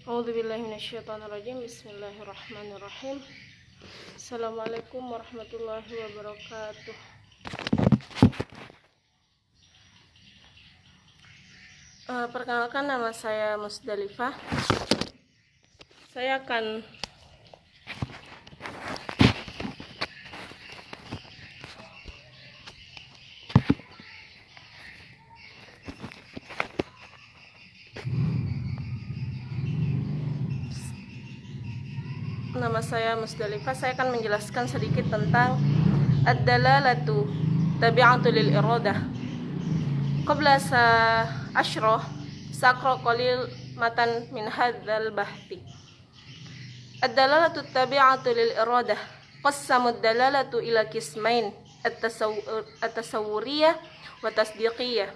A'udzubillahi minasyaitonirrajim. Bismillahirrahmanirrahim. Assalamualaikum warahmatullahi wabarakatuh. Perkenalkan, nama saya Musdalifah. Saya akan Saya akan menjelaskan sedikit tentang ad-dalalatu tabi'atu lil iradah. Qabla asyrah saqra qalil matan min hadzal bahthi. Ad-dalalatu tabi'atu lil iradah. Qassamu ad-dalalatu ila qismain, at-tasawwuriyah wa tasdiqiyah.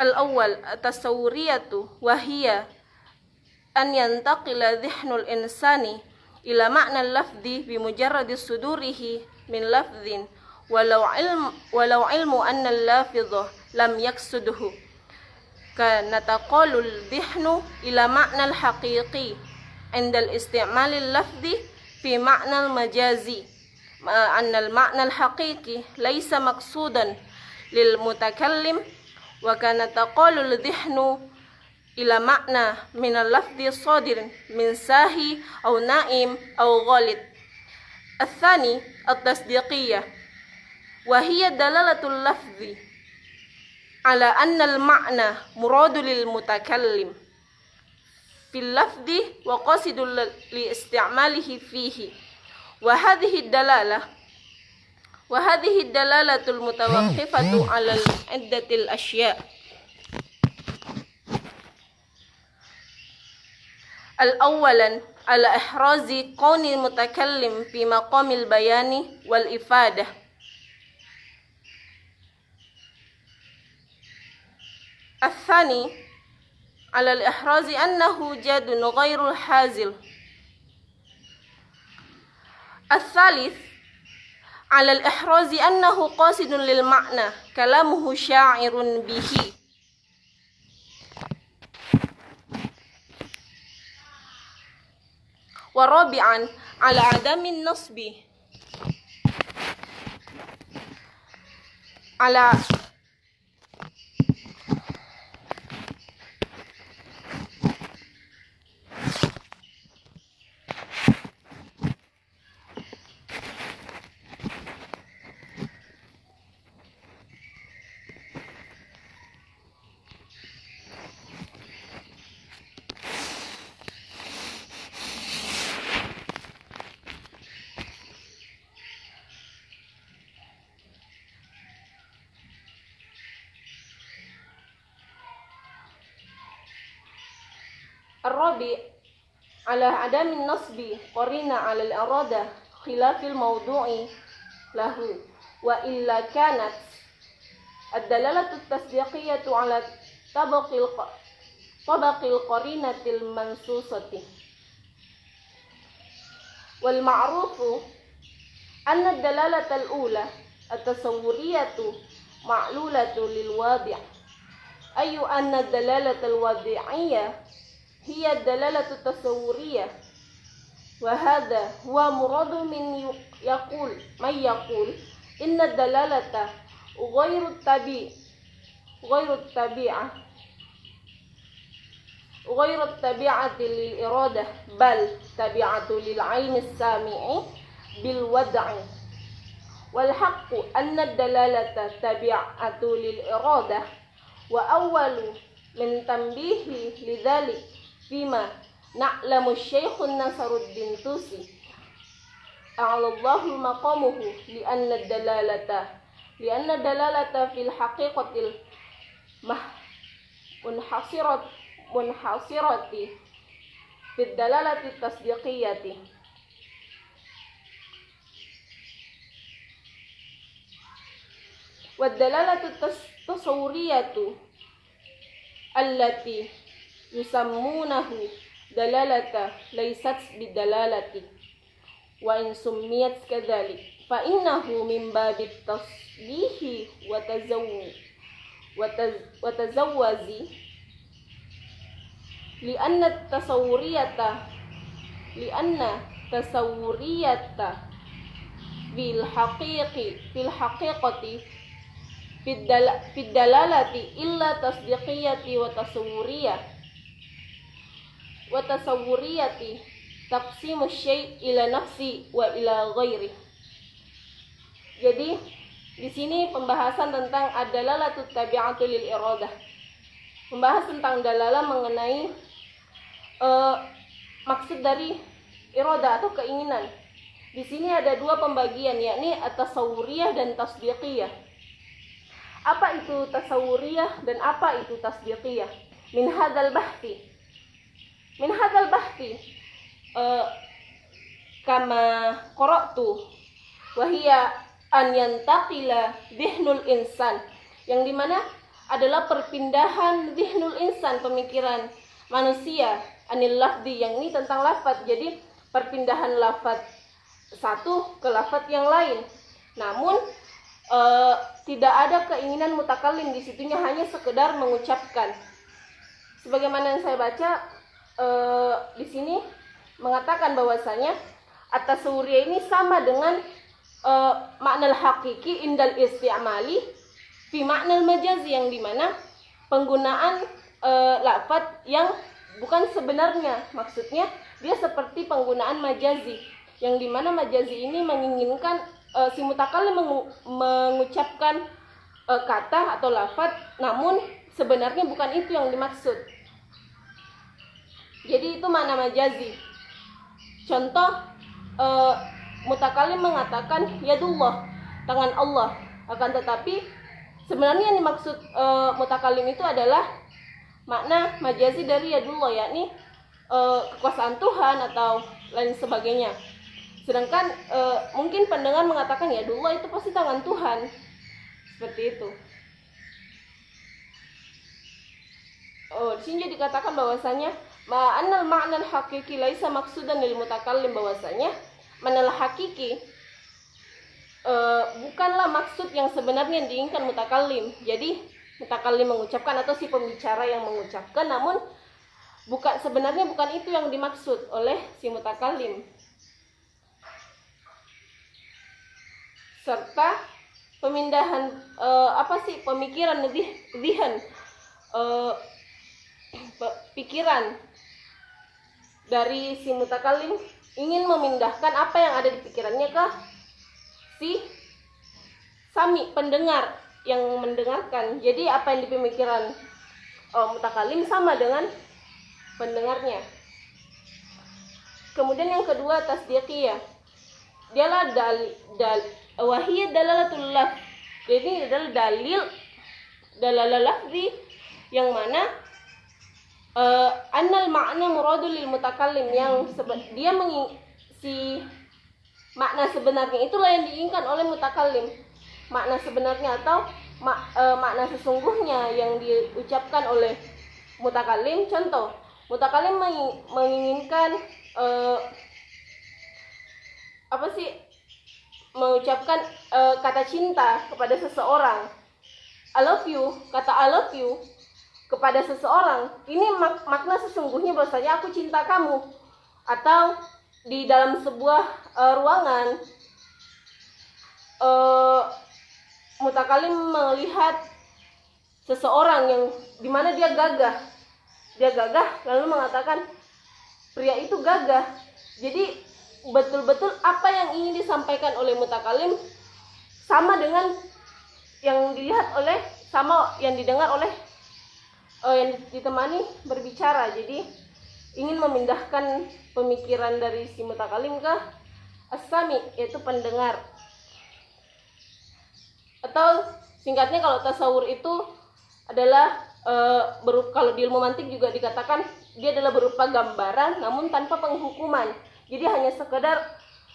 Al-awwal at-tasawwuriyatu wa hiya an yantaqila dhihnul insani ila ma'na al-lafzi bi mujarradi sudurihi min lafzin walau ilmu anna al-lafidha lam yaksudhu, kana taqalul dhihnu ila ma'na al-haqiqi inda al-isti'mal al-lafzi fi ma'na al-majazi ma anna al-ma'na al-haqiqi laysa maqsudan lil mutakallim, wa kana taqalul dhihnu ila makna min al-lafzi sadir min sahi aw naim aw ghalid. Al-thani at-tasdiqiyah wa hiya dalalatul lafzi ala anna al-ma'na muradu lil mutakallim fil lafzi wa qasidul li isti'malihi fihi, wa hadhihi dalalatul mutawaqqifatu ala iddatil asya'. Al-awwalan ala ihrazi qawni mutakallim fi maqamil bayani wal ifadah. Al-thani ala al-ihrazi annahu jadun ghairul hazil. Al-thalith ala al-ihrazi annahu qasidun lil ma'na kalamuhu sya'irun bihi. Warabi'an ala adamin nasbi ala Ar-rabi' ala adamin nasbi qarina ala al-irada khilafil mawdu'i lahu, wa illa kanat ad-dalalatu at-tasdiqiyatu ala tabaqil qarinatil mansusati. Wal ma'rufu anna ad-dalalata al-ula at-tasawwuriyatu ma'lulatu lil wadi', ayu anna ad-dalalata al-wadi'iyyah hiya dalalatu tasawwuriyah, wa hadha huwa muradu min yaqul inna dalalata ghairu tabi'ati lil iradah bal tabi'atu lil 'aini as-sami'i bil wad'i, wal haqqu anna dalalata tabi'atu lil iradah, wa awwalu min tanbihi lidzalik fima na'lamu Syekhun Nasaruddin Tusi a'lallahu maqamuhu li'anna dalalata fil haqiqatil munhasirati fid dalalati tasdiqiyati. Wad dalalatu tasawwuriyatu allati yusammunahu dalalata laysat bidalalati, wa in summiyat kadzalik fa innahu min babit tasbihi wa tazawwuzi li'anna tasawuriyata fil haqiqati fid dalalati illa tasdiqiyati wa tasawuriyati taqsimu syai' ila nafsi wa ila ghairi. Jadi di sini pembahasan tentang ad-dalalatu tabi'atu lil iradah. Membahas tentang dalalah mengenai maksud dari iradah atau keinginan. Di sini ada dua pembagian, yakni at-tasawuriyah dan tasdiqiyah. Apa itu tasawuriyah dan apa itu tasdiqiyah? Min hadzal bahthi kama qara'tu wa hiya an yantaqila dhihnul insan, yang dimana adalah perpindahan dhihnul insan, pemikiran manusia, anil lafzi, yang ini tentang lafaz. Jadi perpindahan lafaz satu ke lafaz yang lain, namun tidak ada keinginan mutakallim di situnya, hanya sekedar mengucapkan. Sebagaimana yang saya baca di sini mengatakan bahwasanya at-tasawuriyah ini sama dengan makna hakiki indal isti'mali fi makna majazi, yang dimana penggunaan lafaz yang bukan sebenarnya, maksudnya dia seperti penggunaan majazi, yang dimana majazi ini menginginkan si mutakallim mengucapkan kata atau lafaz, namun sebenarnya bukan itu yang dimaksud. Jadi itu makna majazi. Contoh, mutakallim mengatakan yadullah, tangan Allah, akan tetapi sebenarnya yang dimaksud mutakallim itu adalah makna majazi dari yadullah, yakni kekuasaan Tuhan atau lain sebagainya. Sedangkan mungkin pendengar mengatakan yadullah itu pasti tangan Tuhan, seperti itu. Di sini dikatakan bahwasanya ma'anal ma'nal hakiki laisa maksudan lil mutakallim, bahwasanya makna hakiki bukanlah maksud yang sebenarnya yang diinginkan mutakallim. Jadi mutakallim mengucapkan atau si pembicara yang mengucapkan, namun sebenarnya bukan itu yang dimaksud oleh si mutakallim. Serta pemindahan pemikiran zihan, pikiran dari si mutakallim, ingin memindahkan apa yang ada di pikirannya ke si sami, pendengar yang mendengarkan. Jadi apa yang di pemikiran mutakallim sama dengan pendengarnya. Kemudian yang kedua tasdiqiyah, dialah wahiyah dalalatul lafz. Jadi adalah dalalah lafzi, yang mana annal ma'na muradul lil mutakallim, yang dia si makna sebenarnya itulah yang diinginkan oleh mutakallim. Makna sebenarnya atau makna sesungguhnya yang diucapkan oleh mutakallim. Contoh, mutakallim menginginkan mengucapkan kata cinta kepada seseorang. I love you, kata I love you kepada seseorang, ini makna sesungguhnya bahwasanya aku cinta kamu. Atau di dalam sebuah ruangan, mutakallim melihat seseorang yang dimana dia gagah lalu mengatakan pria itu gagah. Jadi betul-betul apa yang ingin disampaikan oleh mutakallim sama dengan yang yang didengar oleh yang ditemani berbicara. Jadi ingin memindahkan pemikiran dari si mutakallim ke as-sami, yaitu pendengar. Atau singkatnya, kalau tasawur itu adalah kalau di ilmu mantik juga dikatakan dia adalah berupa gambaran namun tanpa penghukuman. Jadi hanya sekedar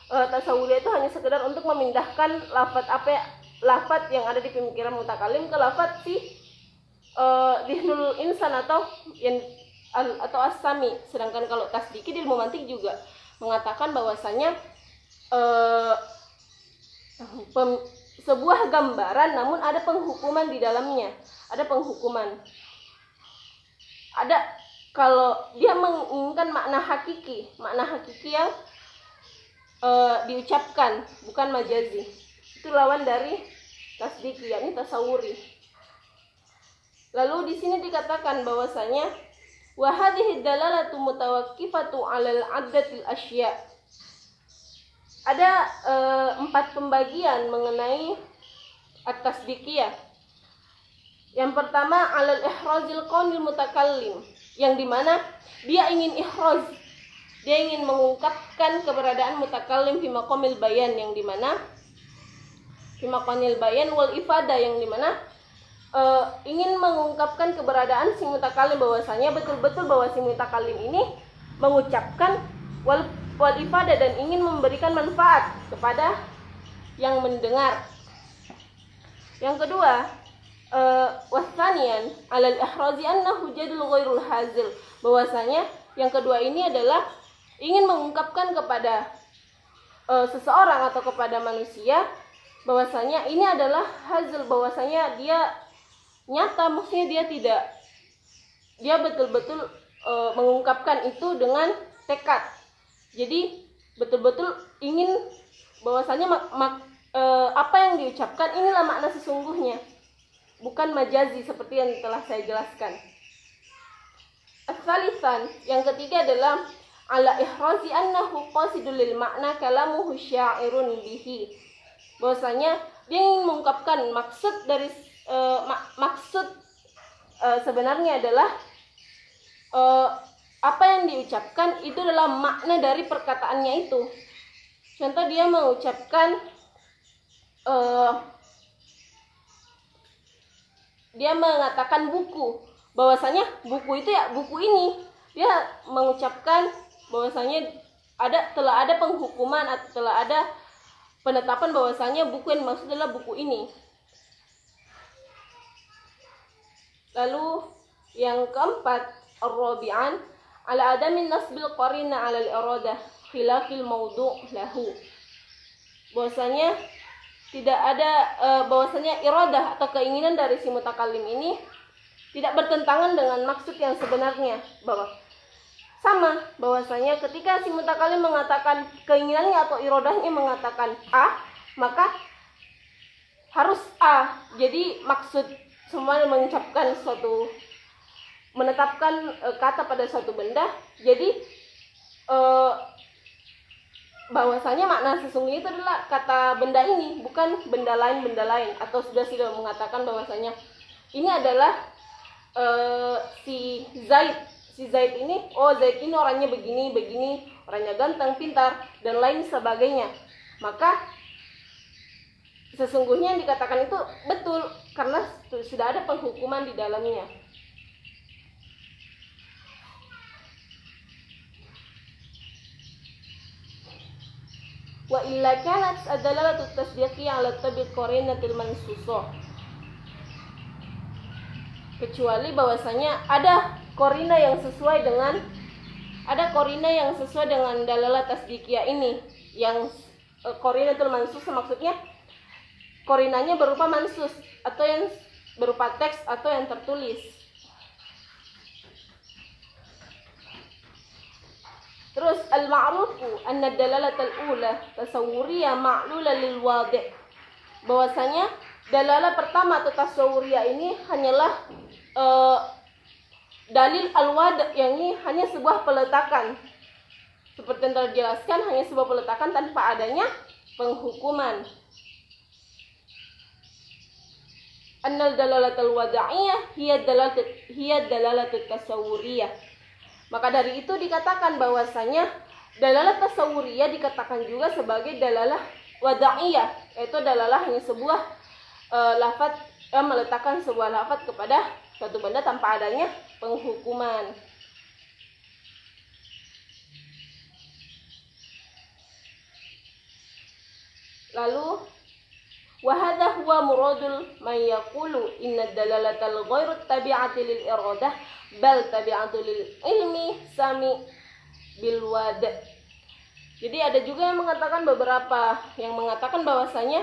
tasawur itu hanya sekedar untuk memindahkan lafaz yang ada di pemikiran mutakallim ke lafaz si dhihnul insan atau as-sami. Sedangkan kalau tasdiki di ilmu mantik juga mengatakan bahwasanya sebuah gambaran namun ada penghukuman di dalamnya, ada penghukuman. Ada kalau dia menginginkan makna hakiki yang diucapkan, bukan majazi. Itu lawan dari tasdiki, yakni tasawuri. Lalu di sini dikatakan bahwasanya wa hadhihi dalalatu mutawaqqifatu 'alal 'addatil asya'. Ada 4 pembagian mengenai at-tasdiqiyah. Yang pertama 'alal ihrazil qaulil mutakallim, yang dimana dia ingin ihraz, dia ingin mengungkapkan keberadaan mutakallim fi maqamil bayan, yang dimana fi maqamil bayan wal ifada, yang dimana ingin mengungkapkan keberadaan si mutakallim, bahwasanya betul-betul bahwa si mutakallim ini mengucapkan wal ifada dan ingin memberikan manfaat kepada yang mendengar. Yang kedua, wasanian alal ihrazi annahu jadul ghairul hazil, bahwasanya yang kedua ini adalah ingin mengungkapkan kepada seseorang atau kepada manusia bahwasanya ini adalah hazil, bahwasanya dia nyata, maksudnya dia betul-betul mengungkapkan itu dengan tekad. Jadi betul-betul ingin bahwasanya apa yang diucapkan inilah makna sesungguhnya, bukan majazi seperti yang telah saya jelaskan. As-salisan, yang ketiga adalah ala ihrazi annahu qasidul lil makna kalamuhu sya'irun bihi, bahwasanya dia ingin mengungkapkan maksud dari sebenarnya adalah apa yang diucapkan itu adalah makna dari perkataannya itu. Contoh, dia mengucapkan dia mengatakan buku, bahwasanya buku itu ya buku ini. Dia mengucapkan bahwasanya telah ada penghukuman atau telah ada penetapan bahwasanya buku yang dimaksud adalah buku ini. Lalu yang keempat, ar-rabi'an ala adamin nasbil qarina ala al-iradah khilafil mawdu' lahu, bahwasanya tidak ada bahwasanya iradah atau keinginan dari si mutakallim ini tidak bertentangan dengan maksud yang sebenarnya. Bahwasanya ketika si mutakallim mengatakan keinginannya atau iradahnya mengatakan A, maka harus A. Jadi maksud semua menetapkan kata pada suatu benda. Jadi bahwasanya makna sesungguhnya itu adalah kata benda ini, bukan benda lain. Atau sudah mengatakan bahwasanya ini adalah si Zaid ini, Zaid ini orangnya begini, orangnya ganteng, pintar, dan lain sebagainya. Maka sesungguhnya yang dikatakan itu betul karena sudah ada penghukuman di dalamnya. Wa illa kanat adalalatu tasdiqiyah ala tabiq qarinatil mansusah, kecuali bahwasanya ada korina yang sesuai dengan dalalah tasdiqiyah ini, yang qarinatul mansus maksudnya korinanya berupa mansus atau yang berupa teks atau yang tertulis. Terus al-ma'rufu anna dalalatul ula tasawwuriyah ma'lula lil wadi', bahwasanya dalalah pertama atau tasawwuriyah ini hanyalah dalil al-wadi', yang ini hanya sebuah peletakan. Seperti yang telah dijelaskan, hanya sebuah peletakan tanpa adanya penghukuman. Annal dalalatul wada'iyah hiya dalalatul tasawwuriyah. Maka dari itu dikatakan bahwasanya dalalah tasawwuriyah dikatakan juga sebagai dalalah wada'iyah, yaitu dalalah hanya sebuah lafaz, meletakkan sebuah lafaz kepada suatu benda tanpa adanya penghukuman. Lalu wa hadha huwa muradul man yaqulu inna dalalatal ghairu tabi'ati lil iradah bal tabi'atu lil ilmi sami bil wad'. Jadi ada juga yang mengatakan, beberapa yang mengatakan bahwasanya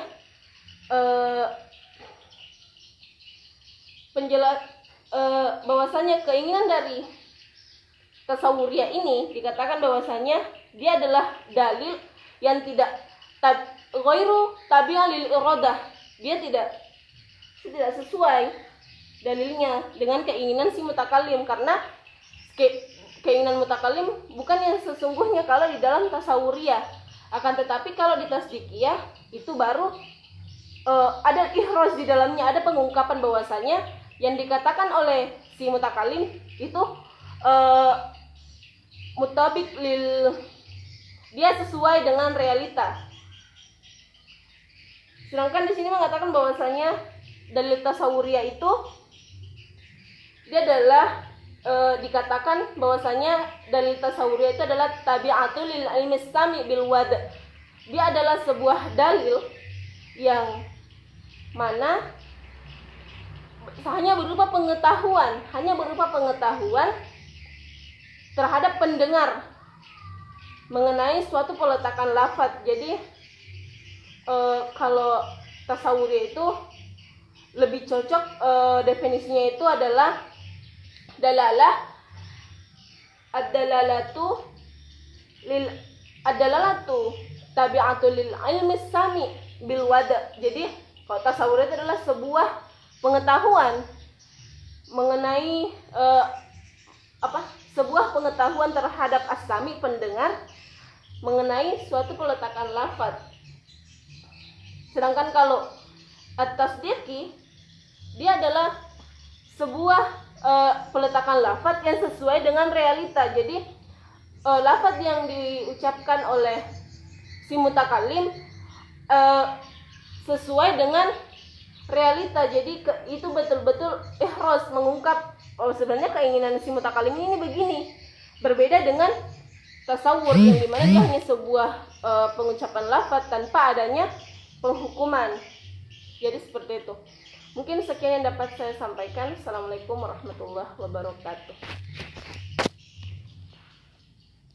bahwasanya keinginan dari tasawuriyah ini dikatakan bahwasanya dia adalah dalil yang tidak ghairu tabi'an lil iradah. Dia tidak sesuai dalilnya dengan keinginan si mutakallim, karena keinginan mutakallim bukan yang sesungguhnya kalau di dalam tasawuriyah. Akan tetapi kalau di tasdikiyah itu baru ada ihraz di dalamnya, ada pengungkapan bahwasanya yang dikatakan oleh si mutakallim itu mutabik dia sesuai dengan realita. Sedangkan di sini mengatakan bahwasanya dalil tasawuriyah itu dia adalah dikatakan bahwasanya dalil tasawuriyah itu adalah tabi'atul lil ilmi sami bil wad'. Dia adalah sebuah dalil yang mana hanya berupa pengetahuan terhadap pendengar mengenai suatu peletakan lafaz. Jadi kalau tasawuriyah itu lebih cocok definisinya itu adalah dalalah ad-dalalatu tabi'atul lil ilmi sami bil wad'. Jadi kalau tasawur itu adalah sebuah pengetahuan mengenai sebuah pengetahuan terhadap as-sami pendengar mengenai suatu peletakan lafaz. Sedangkan kalau at-tasdiqi dia adalah sebuah peletakan lafaz yang sesuai dengan realita. Jadi lafaz yang diucapkan oleh si mutakallim sesuai dengan realita. Jadi itu betul-betul ihraz, mengungkap sebenarnya keinginan si mutakallim ini begini. Berbeda dengan tasawur yang dimana dia hanya sebuah pengucapan lafaz tanpa adanya penghukuman. Jadi seperti itu. Mungkin sekian yang dapat saya sampaikan. Assalamualaikum warahmatullahi wabarakatuh.